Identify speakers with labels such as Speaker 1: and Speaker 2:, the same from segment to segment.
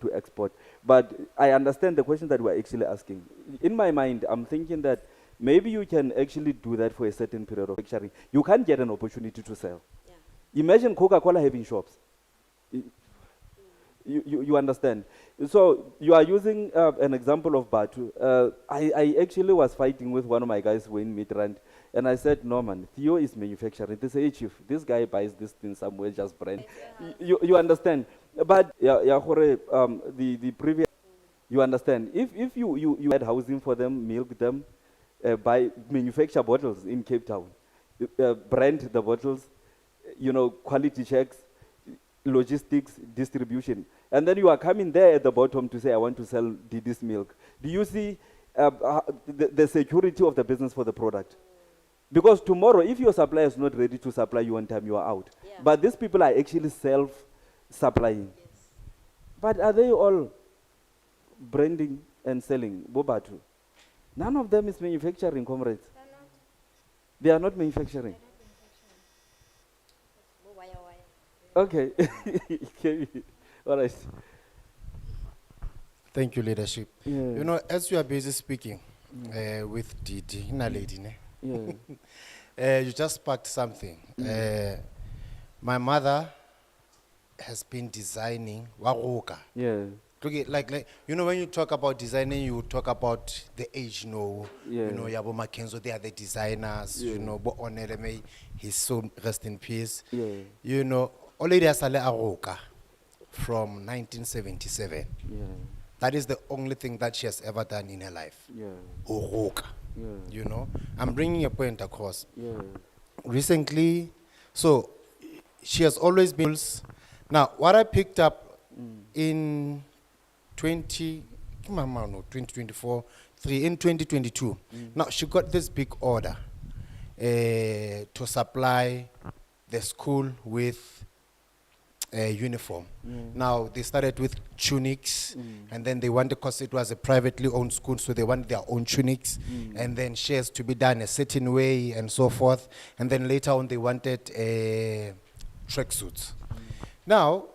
Speaker 1: to export. But I understand the question that we're actually asking. In my mind, I'm thinking that maybe you can actually do that for a certain period of manufacturing. You can't get an opportunity to sell.
Speaker 2: Yeah.
Speaker 1: Imagine Coca-Cola having shops. You understand? So you are using an example of Batu. I actually was fighting with one of my guys who in Midrand, and I said, no man, Theo is manufacturing. They say, hey chief, this guy buys this thing somewhere, just brand. You understand? But the previous, you understand? If you had housing for them, milk them, buy manufacture bottles in Cape Town, brand the bottles, quality checks, logistics, distribution, and then you are coming there at the bottom to say, I want to sell this milk. Do you see the security of the business for the product? Because tomorrow, if your supplier is not ready to supply you on time, you are out.
Speaker 2: Yeah.
Speaker 1: But these people are actually self-supplying.
Speaker 2: Yes.
Speaker 1: But are they all branding and selling? Bobatu. None of them is manufacturing, comrades. They are not manufacturing. Okay. All right.
Speaker 3: Thank you, leadership.
Speaker 1: Yeah.
Speaker 3: You know, as you are busy speaking with Didi, lady,
Speaker 1: Yeah.
Speaker 3: you just sparked something. My mother has been designing waruka.
Speaker 1: Yeah.
Speaker 3: Like when you talk about designing, you talk about the age,
Speaker 1: Yeah.
Speaker 3: Yabo Makenzo, they are the designers,
Speaker 1: Yeah.
Speaker 3: Bo Onereme, he's so rest in peace.
Speaker 1: Yeah.
Speaker 3: Already Asale Aroka from 1977.
Speaker 1: Yeah.
Speaker 3: That is the only thing that she has ever done in her life.
Speaker 1: Yeah.
Speaker 3: Oroka.
Speaker 1: Yeah.
Speaker 3: I'm bringing a point across.
Speaker 1: Yeah.
Speaker 3: Recently, so she has always been. Now, what I picked up in 2024, in 2022, now she got this big order to supply the school with a uniform. Now, they started with tunics, and then they wanted, because it was a privately owned school, so they wanted their own tunics, and then shares to be done a certain way, and so forth. And then later on, they wanted tracksuits. Now,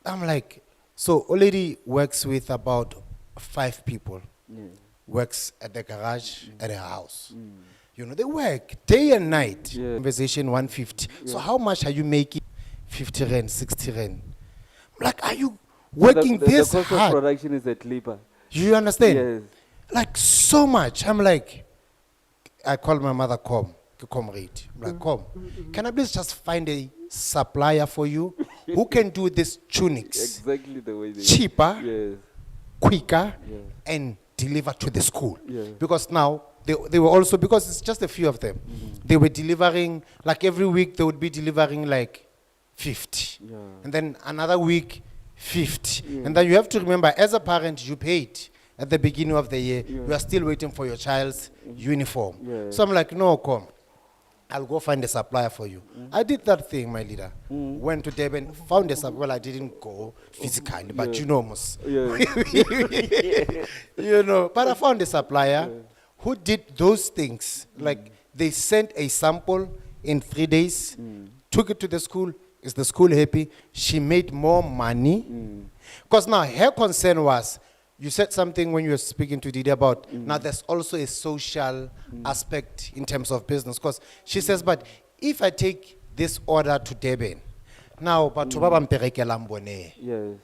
Speaker 3: I'm like, so already works with about 5 people, works at the garage, at her house. They work day and night. Conversation 150. So how much are you making? 50 rand, 60 rand. Like, are you working this
Speaker 1: hard? The cost of production is a clipper.
Speaker 3: You understand?
Speaker 1: Yes.
Speaker 3: Like, so much. I'm like, I call my mother, comrade. I'm like, come. Can I please just find a supplier for you who can do these tunics
Speaker 1: exactly the way they
Speaker 3: cheaper,
Speaker 1: yes.
Speaker 3: quicker,
Speaker 1: Yes.
Speaker 3: and deliver to the school?
Speaker 1: Yes.
Speaker 3: Because now, they were also, because it's just a few of them, they were delivering, like every week they would be delivering like 50.
Speaker 1: Yeah.
Speaker 3: And then another week, 50. And then you have to remember, as a parent, you paid at the beginning of the year. You are still waiting for your child's uniform.
Speaker 1: Yeah.
Speaker 3: So I'm like, no, come. I'll go find a supplier for you. I did that thing, my leader. Went to Durban, found a supplier. Well, I didn't go physically, but most.
Speaker 1: Yeah.
Speaker 3: But I found a supplier who did those things. Like, they sent a sample in 3 days, took it to the school. Is the school happy? She made more money. Because now her concern was, you said something when you were speaking to Didi about, now there's also a social aspect in terms of business. Because she says, but if I take this order to Durban, now, but to Baba Mperekela Mbone.
Speaker 1: Yes.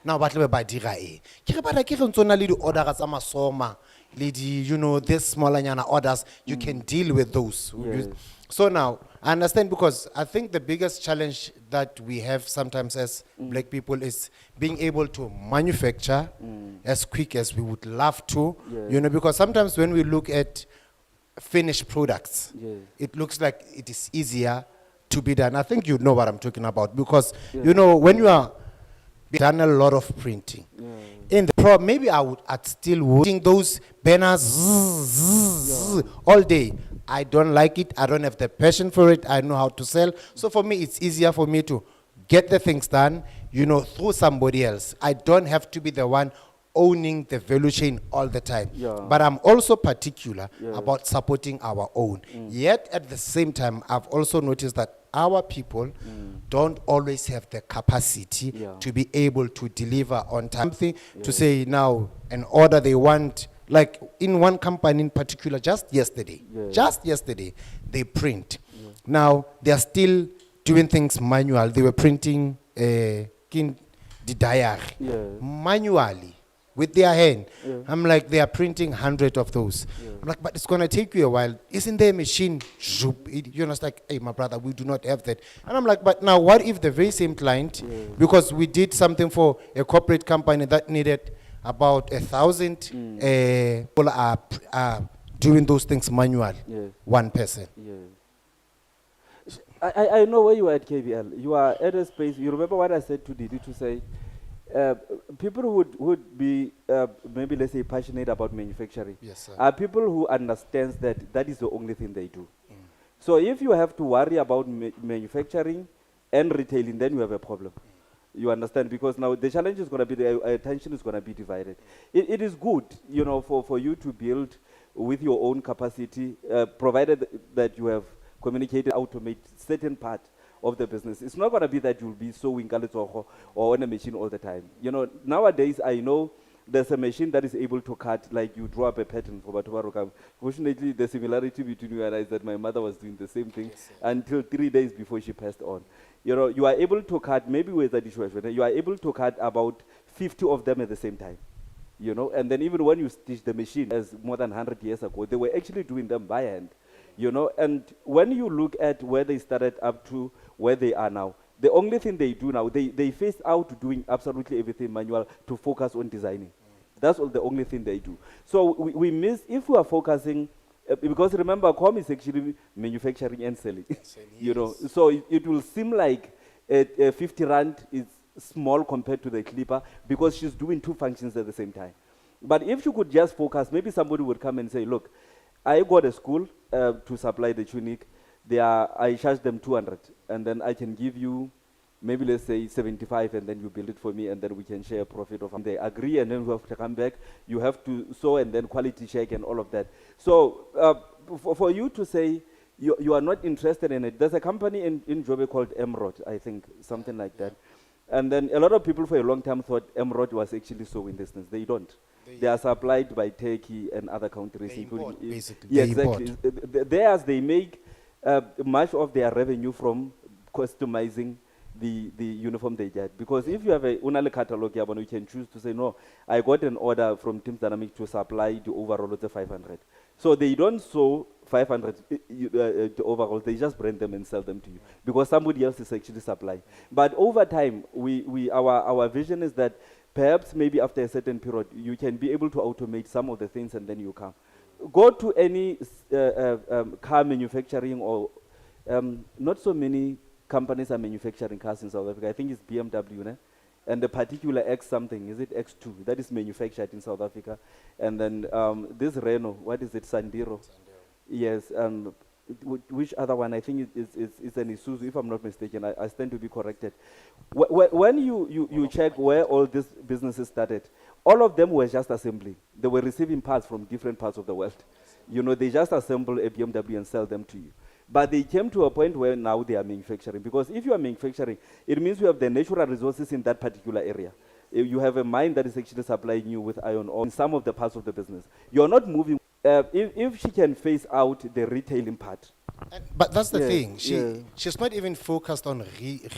Speaker 3: Now, but ba dira e. Ke ba ke re ntsona le di order tsa masoma, le di, this smalanyana orders, you can deal with those.
Speaker 1: Yes.
Speaker 3: So now, I understand, because I think the biggest challenge that we have sometimes as black people is being able to manufacture as quick as we would love to, because sometimes when we look at finished products, it looks like it is easier to be done. I think you know what I'm talking about, because, when you are done a lot of printing, in the maybe I'd still watching those banners all day. I don't like it. I don't have the passion for it. I know how to sell. So for me, it's easier for me to get the things done, through somebody else. I don't have to be the one owning the value chain all the time.
Speaker 1: Yeah.
Speaker 3: But I'm also particular
Speaker 1: Yeah.
Speaker 3: about supporting our own. Yet at the same time, I've also noticed that our people don't always have the capacity
Speaker 1: Yeah.
Speaker 3: to be able to deliver on time. Something to say now, an order they want, like in one company in particular, just yesterday, they print. Now they're still doing things manual. They were printing the diary manually with their hand. I'm like, they are printing 100 of those. I'm like, but it's going to take you a while. Isn't there a machine? You know, it's like, hey, my brother, we do not have that. And I'm like, but now what if the very same client, because we did something for a corporate company that needed about 1,000 people are doing those things manual, one person.
Speaker 1: I know where you are at KVL. You are at a space. You remember what I said to Didi to say, people would be maybe, let's say, passionate about manufacturing.
Speaker 3: Yes, sir.
Speaker 1: Are people who understands that that is the only thing they do. So if you have to worry about manufacturing and retailing, then you have a problem. You understand? Because now the challenge is going to be, the attention is going to be divided. It is good, you know, for you to build with your own capacity, provided that you have communicated, automate certain part of the business. It's not going to be that you'll be sewing or on a machine all the time. You know, nowadays I know there's a machine that is able to cut, like you draw up a pattern for Batubaruka. Fortunately, the similarity between you and I is that my mother was doing the same thing until 3 days before she passed on. You know, you are able to cut, maybe with a dishwasher, you are able to cut about 50 of them at the same time. You know, and then even when you stitch the machine, as more than 100 years ago, they were actually doing them by hand. You know, and when you look at where they started up to where they are now, the only thing they do now, they phase out doing absolutely everything manual to focus on designing. That's all the only thing they do. So we miss, if we are focusing, because remember, Com is actually manufacturing and selling. You know, so it will seem like 50 Rand is small compared to the clipper because she's doing two functions at the same time. But if you could just focus, maybe somebody would come and say, look, I got a school to supply the tunic. I charge them 200, and then I can give you, maybe let's say 75, and then you build it for me, and then we can share a profit of. They agree, and then we have to come back. You have to sew, and then quality check, and all of that. So for you to say you are not interested in it, there's a company in Joburg called Emerald, I think, something like that. And then a lot of people for a long time thought Emerald was actually sewing business. They don't. They are supplied by Turkey and other countries.
Speaker 3: They import, basically.
Speaker 1: Yeah,
Speaker 3: They
Speaker 1: exactly. Theirs, they make much of their revenue from customizing the uniform they get. Because if you have a unale catalog, you can choose to say, no, I got an order from Teams Dynamics to supply the overall of the 500. So they don't sew 500 the overalls, they just brand them and sell them to you because somebody else is actually supplying. But over time, our vision is that perhaps maybe after a certain period, you can be able to automate some of the things and then you come. Go to any car manufacturing or not so many companies are manufacturing cars in South Africa. I think it's BMW, né? And the particular X something, is it X2? That is manufactured in South Africa. And then this Renault, what is it, Sandero? Yes, which other one? I think it's an Isuzu, if I'm not mistaken. I stand to be corrected. When you check where all these businesses started, all of them were just assembling. They were receiving parts from different parts of the world. You know, they just assemble a BMW and sell them to you. But they came to a point where now they are manufacturing. Because if you are manufacturing, it means you have the natural resources in that particular area. You have a mine that is actually supplying you with iron ore in some of the parts of the business. You're not moving. If she can phase out the retailing part.
Speaker 3: But that's the thing. She's not even focused on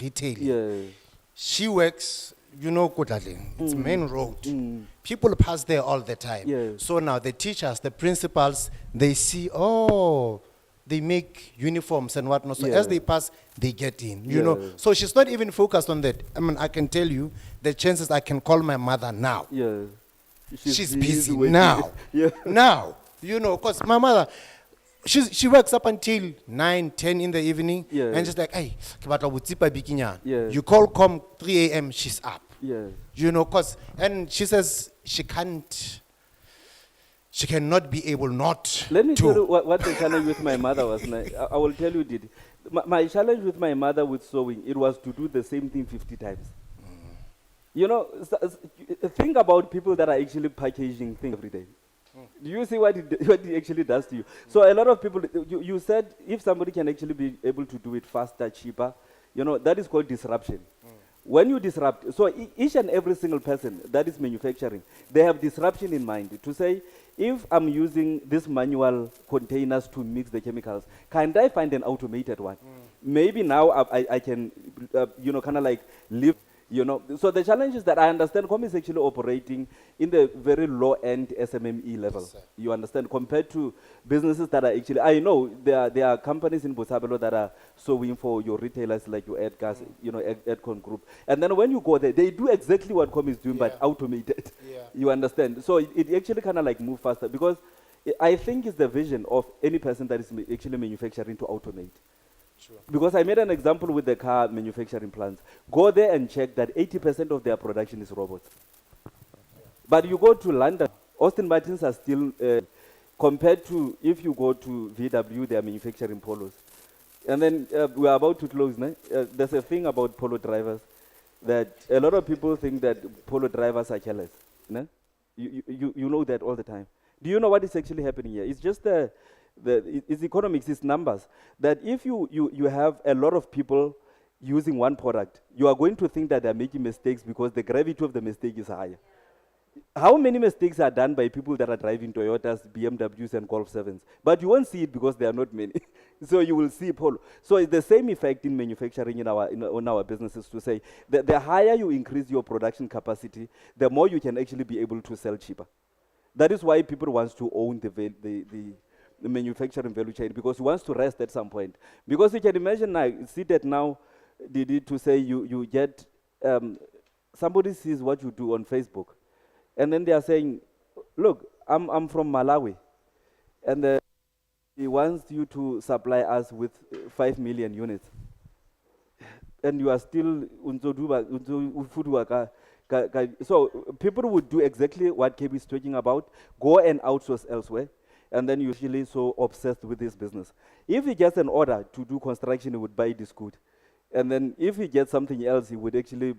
Speaker 3: retailing.
Speaker 1: Yeah.
Speaker 3: She works, you know, Kudali. It's main road. People pass there all the time.
Speaker 1: Yeah.
Speaker 3: So now the teachers, the principals, they see, they make uniforms and whatnot. So as they pass, they get in, you know. So she's not even focused on that. I mean, I can tell you, the chances I can call my mother now.
Speaker 1: Yeah.
Speaker 3: She's busy now. Now, you know, because my mother, she works up until 9, 10 in the evening. And she's like, hey, you call come 3 a.m., she's up. You know, and she says she cannot be able not
Speaker 1: Let me
Speaker 3: to.
Speaker 1: tell you what the challenge with my mother was. I will tell you, Didi. My challenge with my mother with sewing, it was to do the same thing 50 times. You know, think about people that are actually packaging things every day. Do you see what what it actually does to you? So a lot of people, you said if somebody can actually be able to do it faster, cheaper, you know, that is called disruption. When you disrupt, so each and every single person that is manufacturing, they have disruption in mind to say, if I'm using these manual containers to mix the chemicals, can I find an automated one? Maybe now I can, you know, kind of like live, you know. So the challenge is that I understand Com is actually operating in the very low end SMME level.
Speaker 3: Yes, sir.
Speaker 1: You understand, compared to businesses that are actually, I know there are companies in Botshabelo that are sewing for your retailers like your Edgar's, you know, Edcon Group. And then when you go there, they do exactly what Com is doing, but
Speaker 3: Yeah.
Speaker 1: automated.
Speaker 3: Yeah.
Speaker 1: You understand? So it actually kind of like move faster because I think it's the vision of any person that is actually manufacturing to automate.
Speaker 3: Sure.
Speaker 1: Because I made an example with the car manufacturing plants. Go there and check that 80% of their production is robots. But you go to London, Austin Martins are still, compared to if you go to VW, they are manufacturing polos. And then we are about to close. No? There's a thing about polo drivers that a lot of people think that polo drivers are careless. No? You know that all the time. Do you know what is actually happening here? It's just it's economics, it's numbers. That if you have a lot of people using one product, you are going to think that they're making mistakes because the gravity of the mistake is higher. How many mistakes are done by people that are driving Toyotas, BMWs, and Golf 7s? But you won't see it because there are not many. So you will see Polo. So it's the same effect in manufacturing in our businesses to say that the higher you increase your production capacity, the more you can actually be able to sell cheaper. That is why people want to own the manufacturing value chain, because he wants to rest at some point. Because you can imagine now, see that now, did it to say you get, somebody sees what you do on Facebook, and then they are saying, look, I'm from Malawi, and he wants you to supply us with 5 million units. And you are still so people would do exactly what KB is talking about, go and outsource elsewhere, and then usually so obsessed with this business. If he gets an order to do construction, he would buy this good. And then if he gets something else, he would actually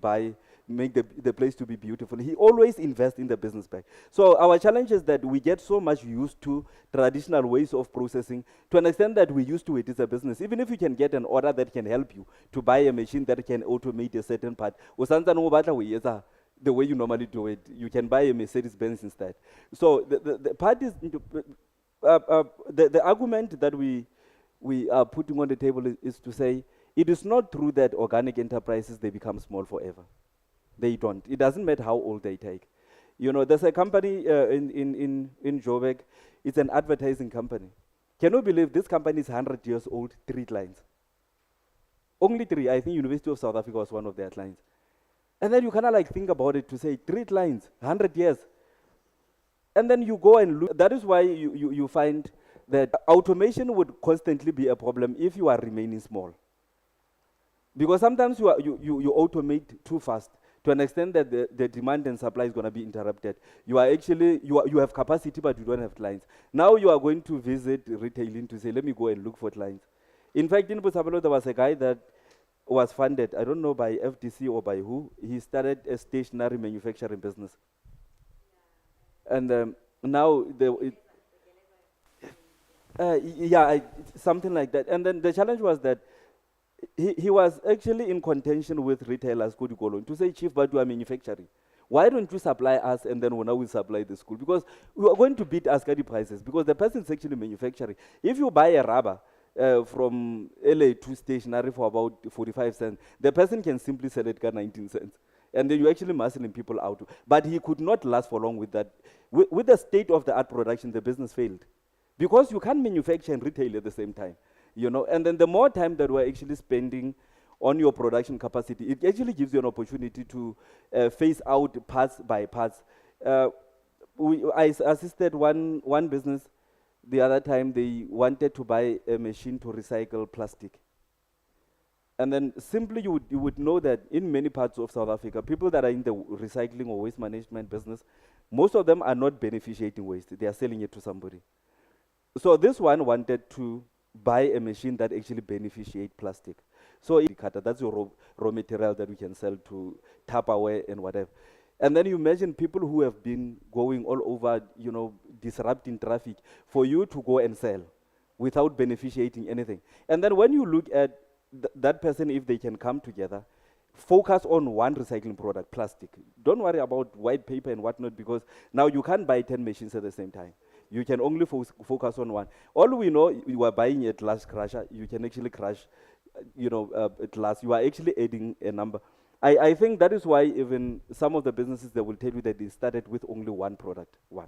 Speaker 1: make the place to be beautiful. He always invests in the business back. So our challenge is that we get so much used to traditional ways of processing to an extent that we used to it as a business. Even if you can get an order that can help you to buy a machine that can automate a certain part, the way you normally do it, you can buy a Mercedes-Benz instead. So the part is, the argument that we are putting on the table is to say, it is not true that organic enterprises, they become small forever. They don't. It doesn't matter how old they take. You know, there's a company in Joburg. It's an advertising company. Can you believe this company is 100 years old, 3 clients? Only 3. I think University of South Africa was one of their clients. And then you kind of like think about it to say 3 clients, 100 years. And then you go and look. That is why you find that automation would constantly be a problem if you are remaining small. Because sometimes you automate too fast to an extent that the demand and supply is going to be interrupted. You are actually, you have capacity, but you don't have clients. Now you are going to visit retailing to say, let me go and look for clients. In fact, in Botshabelo, there was a guy that was funded, I don't know by FDC or by who. He started a stationary manufacturing business. And now, something like that. And then the challenge was that he was actually in contention with retailers, Kodikolo, to say, Chief, but you are manufacturing. Why don't you supply us and then now we supply the school? Because we are going to beat Ascari prices because the person is actually manufacturing. If you buy a rubber from LA to stationary for about 45 cents, the person can simply sell it at 19 cents. And then you're actually muscling people out. But he could not last for long with that. With the state-of-the-art production, the business failed. Because you can't manufacture and retail at the same time. You know, and then the more time that we're actually spending on your production capacity, it actually gives you an opportunity to phase out parts by parts. I assisted one business the other time. They wanted to buy a machine to recycle plastic. And then simply you would know that in many parts of South Africa, people that are in the recycling or waste management business, most of them are not beneficiating waste. They are selling it to somebody. So this one wanted to buy a machine that actually beneficiate plastic. So cutter, that's your raw material that we can sell to Tupperware and whatever. And then you imagine people who have been going all over, disrupting traffic for you to go and sell without beneficiating anything. And then when you look at that person, if they can come together, focus on one recycling product, plastic. Don't worry about white paper and whatnot, because now you can't buy 10 machines at the same time. You can only focus on one. All we know, you are buying a glass crusher, you can actually crush, glass. You are actually adding a number. I think that is why even some of the businesses, they will tell you that they started with only one product, one.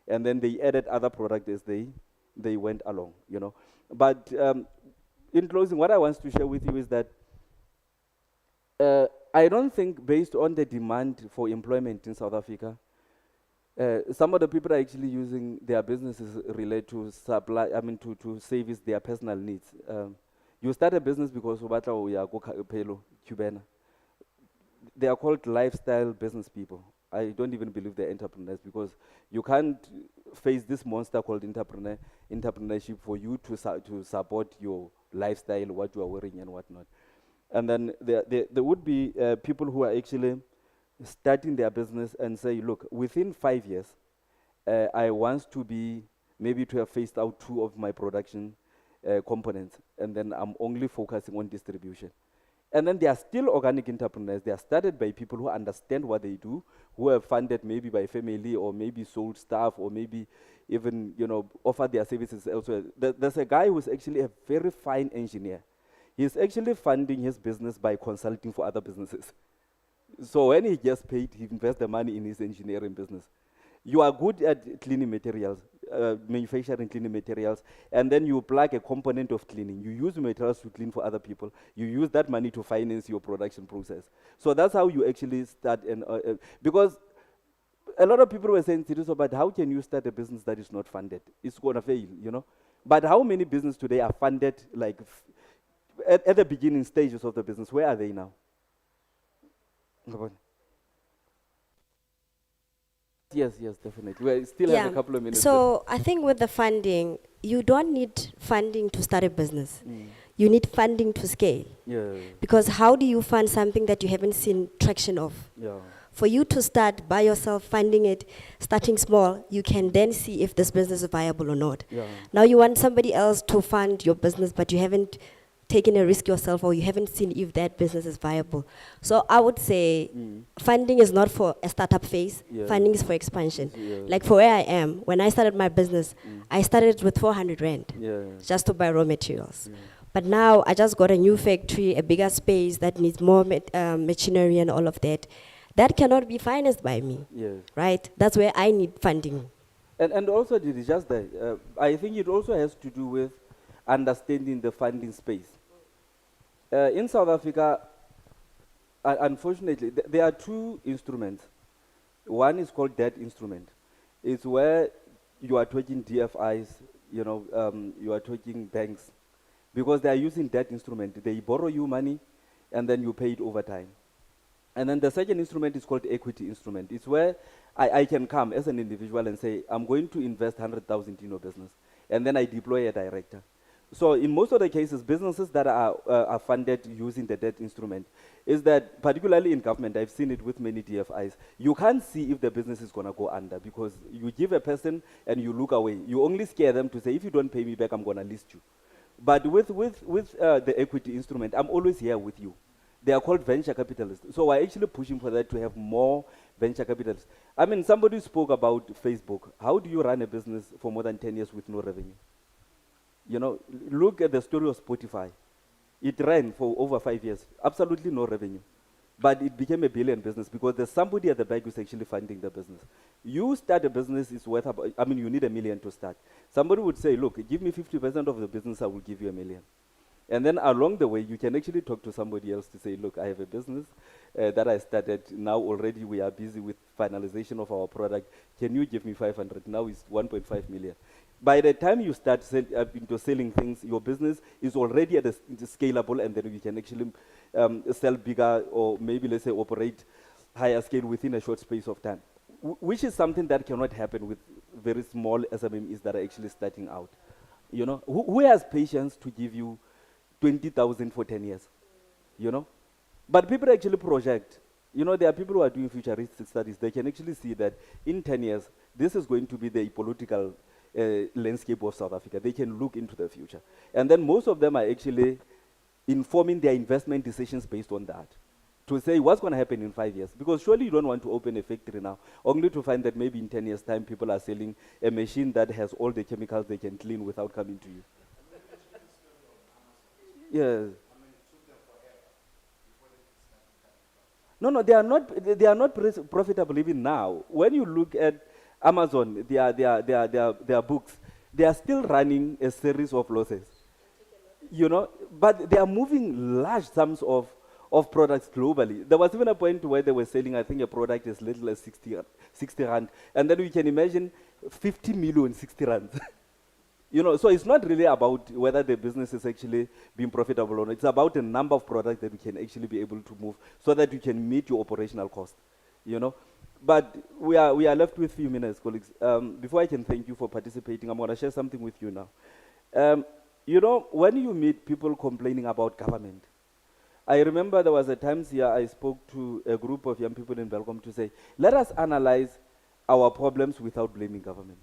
Speaker 1: And then they added other products as they went along, But in closing, what I want to share with you is that I don't think, based on the demand for employment in South Africa, some of the people are actually using their businesses related to supply, to service their personal needs. You start a business because Cubana. They are called lifestyle business people. I don't even believe they're entrepreneurs, because you can't face this monster called entrepreneurship for you to support your lifestyle, what you are wearing and whatnot. And then there would be people who are actually starting their business and say, look, within 5 years, I want to be, maybe to have phased out 2 of my production components, and then I'm only focusing on distribution. And then they are still organic entrepreneurs. They are started by people who understand what they do, who are funded maybe by family, or maybe sold stuff, or maybe even, offer their services elsewhere. There's a guy who's actually a very fine engineer. He's actually funding his business by consulting for other businesses. So when he gets paid, he invests the money in his engineering business. You are good at cleaning materials, manufacturing cleaning materials, and then you plug a component of cleaning. You use materials to clean for other people. You use that money to finance your production process. So that's how you actually start. Because a lot of people were saying, but how can you start a business that is not funded? It's going to fail, But how many businesses today are funded, like, at the beginning stages of the business? Where are they now? Yes, definitely. We still have a couple of minutes.
Speaker 2: So I think with the funding, you don't need funding to start a business. You need funding to scale.
Speaker 1: Yeah.
Speaker 2: Because how do you fund something that you haven't seen traction of?
Speaker 1: Yeah.
Speaker 2: For you to start by yourself, funding it, starting small, you can then see if this business is viable or not.
Speaker 1: Yeah.
Speaker 2: Now you want somebody else to fund your business, but you haven't taken a risk yourself, or you haven't seen if that business is viable. So I would say funding is not for a startup phase.
Speaker 1: Yeah.
Speaker 2: Funding is for expansion.
Speaker 1: Yeah.
Speaker 2: Like for where I am, when I started my business, I started with 400 rand just to buy raw materials.
Speaker 1: Yeah.
Speaker 2: But now I just got a new factory, a bigger space that needs more machinery and all of that. That cannot be financed by me, right? That's where I need funding.
Speaker 1: And also, just that, I think it also has to do with understanding the funding space. In South Africa, unfortunately, there are 2 instruments. One is called debt instrument. It's where you are talking DFIs, you are talking banks, because they are using debt instrument. They borrow you money, and then you pay it over time. And then the second instrument is called equity instrument. It's where I can come as an individual and say, I'm going to invest 100,000 in your business, and then I deploy a director. So in most of the cases, businesses that are funded using the debt instrument, is that, particularly in government, I've seen it with many DFIs, you can't see if the business is going to go under, because you give a person and you look away. You only scare them to say, if you don't pay me back, I'm going to list you. But with the equity instrument, I'm always here with you. They are called venture capitalists. So we're actually pushing for that, to have more venture capitalists. I mean, somebody spoke about Facebook. How do you run a business for more than 10 years with no revenue? Look at the story of Spotify. It ran for over 5 years, absolutely no revenue. But it became a billion business because there's somebody at the back who's actually funding the business. You start a business, it's worth about, you need $1 million to start. Somebody would say, look, give me 50% of the business, I will give you $1 million. And then along the way, you can actually talk to somebody else to say, look, I have a business that I started. Now already we are busy with finalization of our product. Can you give me 500? Now it's 1.5 million. By the time you start into selling things, your business is already at a scalable, and then you can actually sell bigger, or maybe, let's say, operate higher scale within a short space of time, which is something that cannot happen with very small SMEs that are actually starting out. Who has patience to give you 20,000 for 10 years? you know. But people actually project. You know, there are people who are doing futuristic studies. They can actually see that in 10 years, this is going to be the political landscape of South Africa. They can look into the future. And then most of them are actually informing their investment decisions based on that. To say what's going to happen in 5 years. Because surely you don't want to open a factory now, only to find that maybe in 10 years' time, people are selling a machine that has all the chemicals they can clean without coming to you. Yes. No, no, they are not profitable even now. When you look at Amazon, their books, they are still running a series of losses. You know, but they are moving large sums of products globally. There was even a point where they were selling, I think, a product as little as 60 rand. And then we can imagine 50 million 60 rand. You know, so it's not really about whether the business is actually being profitable or not. It's about the number of products that we can actually be able to move so that you can meet your operational cost, you know. But we are left with few minutes, colleagues. Before I can thank you for participating, I'm going to share something with you now. You know, when you meet people complaining about government, I remember there was a time here I spoke to a group of young people in Belgium to say, let us analyze our problems without blaming government.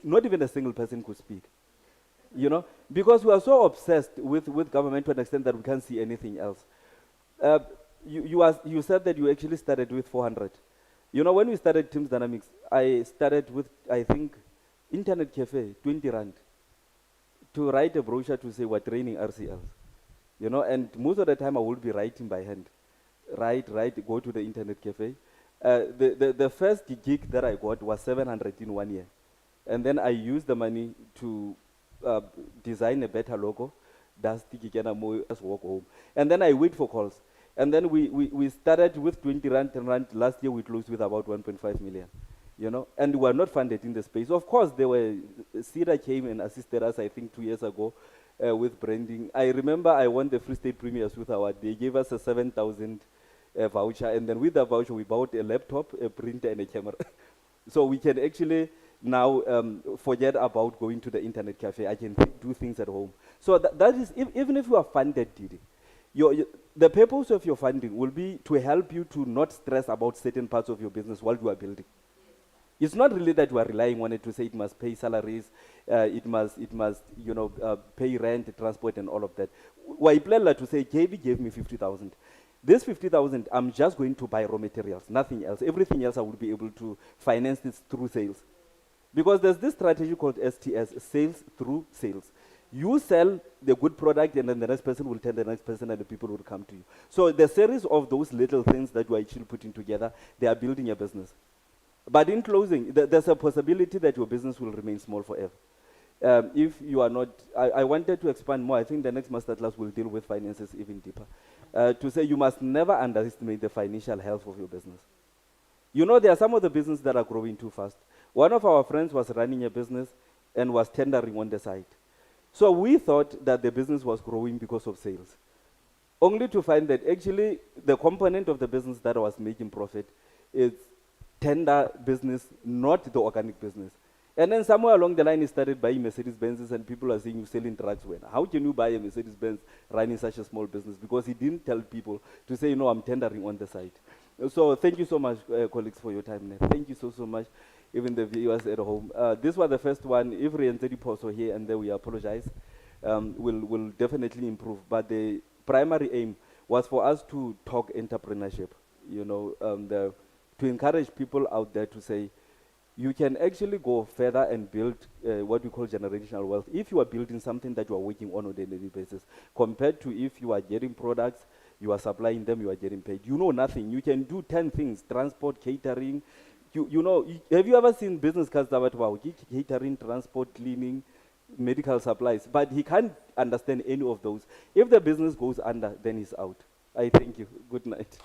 Speaker 1: Not even a single person could speak. You know, because we are so obsessed with government to an extent that we can't see anything else. You said that you actually started with 400. You know, when we started Teams Dynamics, I started with, I think, Internet Cafe, 20 rand, to write a brochure to say we're training RCLs. You know, and most of the time I would be writing by hand. Write, go to the Internet Cafe. The first gig that I got was 700 in 1 year. And then I used the money to design a better logo. That's the just walk home. And then I wait for calls. And then we started with 20 rand, 10 rand. Last year we closed with about 1.5 million. You know, and we were not funded in the space. Of course, there were, CEDA came and assisted us, I think 2 years ago, with branding. I remember I won the Free State Premiers Youth Award. They gave us a 7,000 voucher. And then with the voucher, we bought a laptop, a printer, and a camera. So we can actually now forget about going to the Internet Cafe. I can do things at home. So that is, even if you are funded, Didi, the purpose of your funding will be to help you to not stress about certain parts of your business while you are building. It's not really that you are relying on it to say it must pay salaries, it must you know, pay rent, transport, and all of that. Why plan to say, JB gave me 50,000. This 50,000, I'm just going to buy raw materials, nothing else. Everything else I will be able to finance this through sales. Because there's this strategy called STS, sales through sales. You sell the good product, and then the next person will tell the next person, and the people will come to you. So the series of those little things that you are actually putting together, they are building a business. But in closing, there's a possibility that your business will remain small forever. If you are not, I wanted to expand more. I think the next masterclass will deal with finances even deeper. To say you must never underestimate the financial health of your business. You know, there are some of the businesses that are growing too fast. One of our friends was running a business and was tendering on the side. So we thought that the business was growing because of sales. Only to find that actually the component of the business that was making profit is tender business, not the organic business. And then somewhere along the line, he started buying Mercedes-Benzes, and people are saying you're selling trucks. When? How can you buy a Mercedes-Benz running such a small business? Because he didn't tell people to say, no, I'm tendering on the side. So thank you so much, colleagues, for your time. Thank you so much, even the viewers at home. This was the first one. If we entered also here, and then we apologize, we'll definitely improve. But the primary aim was for us to talk entrepreneurship, you know, to encourage people out there to say, you can actually go further and build what we call generational wealth if you are building something that you are working on a daily basis, compared to if you are getting products, you are supplying them, you are getting paid. You know nothing. You can do 10 things: transport, catering. You know, have you ever seen business cards that wow, catering, transport, cleaning, medical supplies? But he can't understand any of those. If the business goes under, then he's out. I thank you. Good night.